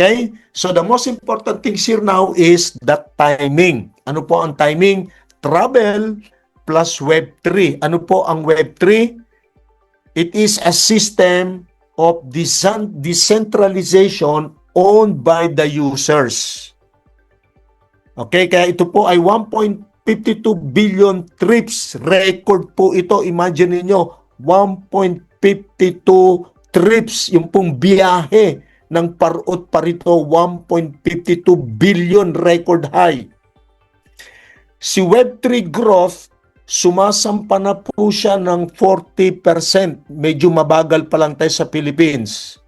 Okay? So the most important things here now is that timing. Ano po ang timing? Travel plus Web3. Ano po ang Web3? It is a system of decentralization owned by the users. Okay, kaya ito po ay 1.52 billion trips. Record po ito. Imagine niyo 1.52 trips, yung pong biyahe ng parot parito, 1.52 billion record high. Si Web3 growth, sumasampa na po siya ng 40%. Medyo mabagal pa lang tayo sa Philippines.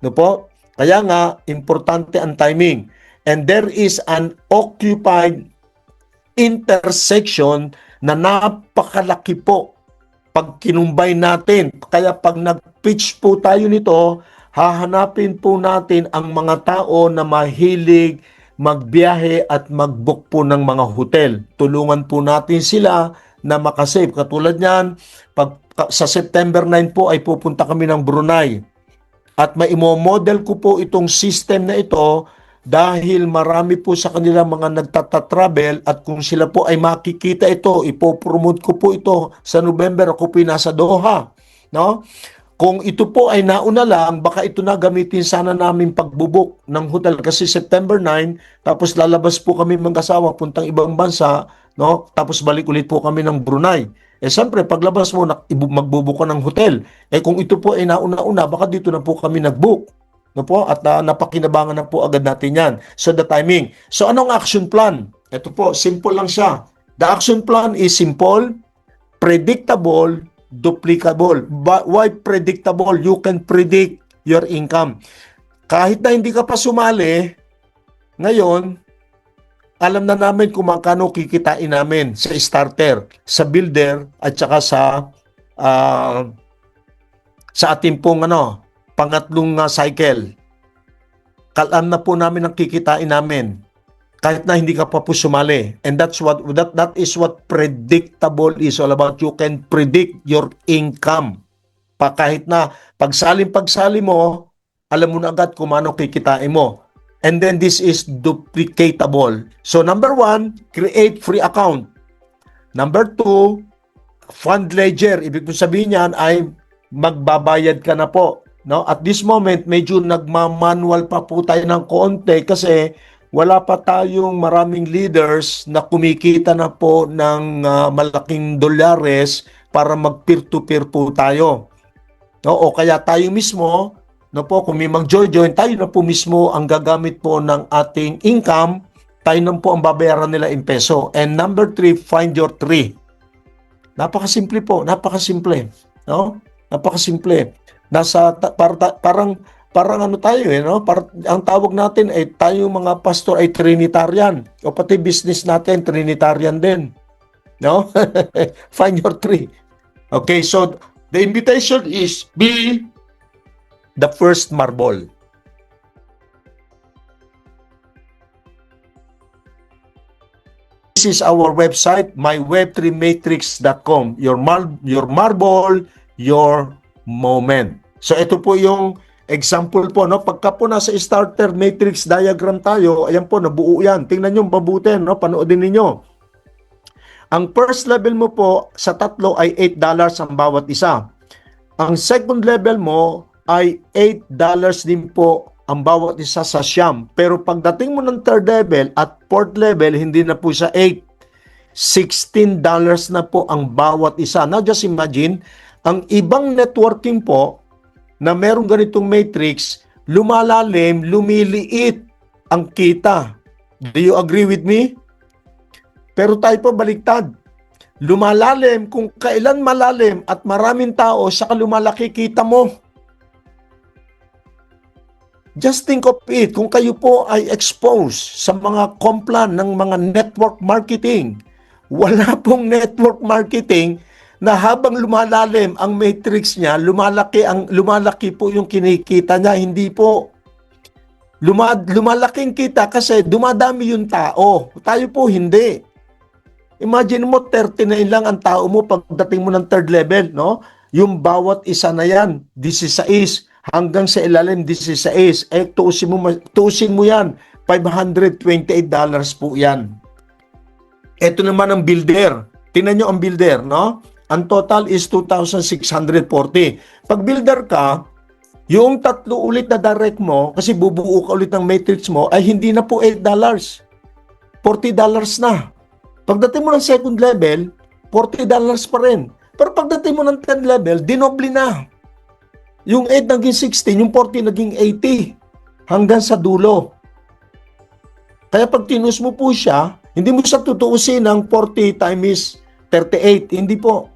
No po? Kaya nga, importante ang timing. And there is an occupied intersection na napakalaki po pag kinumbay natin. Kaya pag nag-pitch po tayo nito, hahanapin po natin ang mga tao na mahilig magbiyahe at mag-book po ng mga hotel. Tulungan po natin sila na makasave. Katulad niyan, sa September 9 po ay pupunta kami ng Brunei. At maimomodel ko po itong system na ito dahil marami po sa kanila mga nagtatatravel at kung sila po ay makikita ito, ipopromote ko po ito sa November, ako po nasa Doha. No? Kung ito po ay nauna lang, baka ito na gamitin sana namin pagbubuk ng hotel kasi September 9, tapos lalabas po kami mag-asawa, puntang ibang bansa, no? Tapos balik ulit po kami ng Brunei. Siyempre, paglabas mo, magbubook ka ng hotel. Kung ito po ay nauna-una, baka dito na po kami nag-book. No po? At napakinabangan na po agad natin yan. So, the timing. So, anong action plan? Ito po, simple lang siya. The action plan is simple, predictable, duplicable. Why predictable? You can predict your income. Kahit na hindi ka pa sumali, ngayon, alam na namin kung magkano kikitain namin sa starter, sa builder, at saka sa ating pong pangatlong cycle. Alam na po namin ang kikitain namin kahit na hindi ka pa po sumali. And that is what predictable is all about. You can predict your income. Kahit na pagsali mo, alam mo na agad kung ano kikitain mo. And then this is duplicatable. So number 1, create free account. Number 2, fund ledger. Ibig sabihin niyan ay magbabayad ka na po. No? At this moment, medyo nagmamanual pa po tayo ng konti kasi wala pa tayong maraming leaders na kumikita na po ng malaking dolyares para mag peer-to-peer po tayo. No? O kaya tayo mismo, no po, kung may mag-join, tayo na po mismo ang gagamit po ng ating income, tayo na po ang babayaran nila in peso. And number 3, find your 3. Napakasimple po, napakasimple. No? Napakasimple. Parang ano tayo no? Ang tawag natin ay tayo mga pastor ay Trinitarian. O pati business natin, Trinitarian din. No? Find your 3. Okay, so the invitation is be the first marble. This is our website, myweb3matrix.com. Your marble, your moment. So ito po yung example po, no? Pagka po nasa starter matrix diagram tayo, ayan po, nabuo yan. Tingnan nyo mabuti, no? Panoodin ninyo. Ang first level mo po sa tatlo ay $8 ang bawat isa. Ang second level mo ay $8 din po ang bawat isa sa siyam. Pero pagdating mo ng third level at fourth level, hindi na po siya $8. $16 na po ang bawat isa. Now just imagine, ang ibang networking po na merong ganitong matrix, lumalalim, lumiliit ang kita. Do you agree with me? Pero tayo pa baliktad. Lumalalim, kung kailan malalim at maraming tao, saka lumalaki kita mo. Just think of it, kung kayo po ay exposed sa mga komplan ng mga network marketing, wala pong network marketing na habang lumalalim ang matrix niya, lumalaki po yung kinikita niya, hindi po. Lumalaking kita kasi dumadami yung tao. Tayo po hindi. Imagine mo 39 lang ang tao mo pagdating mo ng third level, no? Yung bawat isa na yan, 16. hanggang sa ilalim 16. Tuusin mo yan, $528 po yan. Ito naman ang builder. Tingnan nyo ang builder, no? Ang total is 2,640. Pag builder ka, yung tatlo ulit na direct mo, kasi bubuo ka ulit ng matrix mo, ay hindi na po $8. $40 na. Pagdating mo ng second level, $40 pa rin. Pero pagdating mo ng 10 level, dinoble na. Yung 8 naging 16, yung 40 naging 80. Hanggang sa dulo. Kaya pag tinus mo po siya, hindi mo siya tutuusin ng 40 times 38. Hindi po.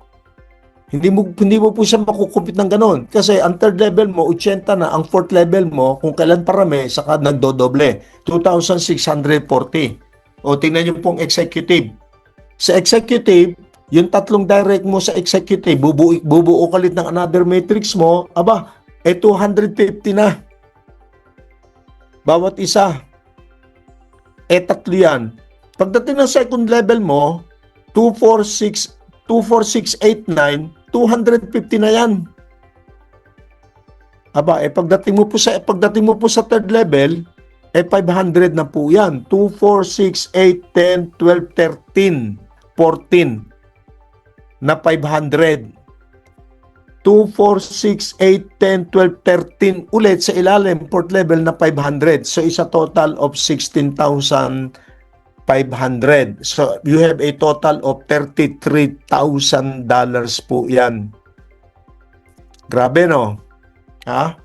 Hindi mo po siya makukupit ng ganon. Kasi ang third level mo, 80 na. Ang fourth level mo, kung kailan parami, saka nagdodoble. 2,640. O tingnan niyo pong executive. Sa executive, yung tatlong direct mo sa executive, bubuo ka ulit ng another matrix mo, 250 na. Bawat isa. Tatlo yan. Pagdating ng second level mo, 24689, 250 na yan. Pagdating mo po sa third level, 500 na po yan. 2, 4, 6, 8, 10, 12, 13, 14 na 500. 2, 4, 6, 8, 10, 12, 13 ulit sa ilalim, fourth level na 500. So, isa total of 16,500. So, you have a total of $33,000 po yan. Grabe, no? Ha?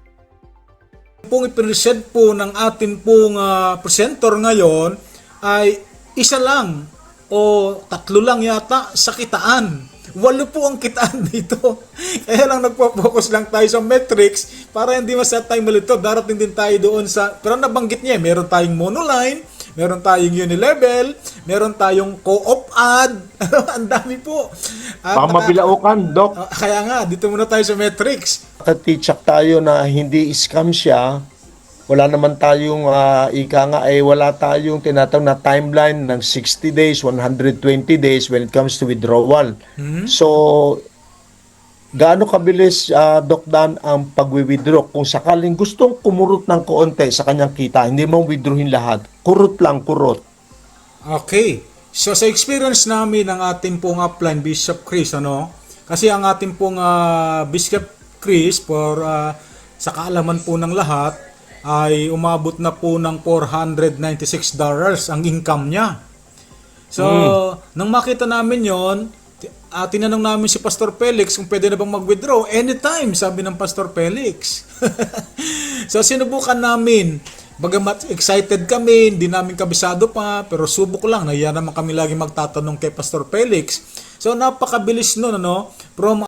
Pong i-present po ng atin pong presenter ngayon ay isa lang o tatlo lang yata sa kitaan. 8 po ang kitaan dito. Kaya lang nagpo-focus lang tayo sa metrics para hindi tayo malito. Darating din tayo doon sa, pero nabanggit niya, meron tayong monoline, meron tayong unilevel, meron tayong co-op ad. Ang dami po. Baka mabilaukan, Doc. Kaya nga, dito muna tayo sa metrics. Tiyak tayo na hindi scam siya. Wala naman tayong, wala tayong tinatawag na timeline ng 60 days, 120 days when it comes to withdrawal. So, gaano kabilis, Doc Dan, ang pag-withdraw? Kung sakaling gustong kumurot ng kaunti sa kanyang kita, hindi mo withdrawin lahat. Kurot lang, kurot. Okay. So, sa experience namin ng ating pong upline, Bishop Chris, kasi ang ating pong Bishop Chris, sa kaalaman po ng lahat, ay umabot na po ng $496 ang income niya. So, nang makita namin yon, tinanong namin si Pastor Felix kung pwede na bang mag-withdraw. Anytime, sabi ng Pastor Felix. So, sinubukan namin. Bagamat excited kami, hindi namin kabisado pa, pero subok lang. Nahiya naman kami lagi magtatanong kay Pastor Felix. So, napakabilis nun, from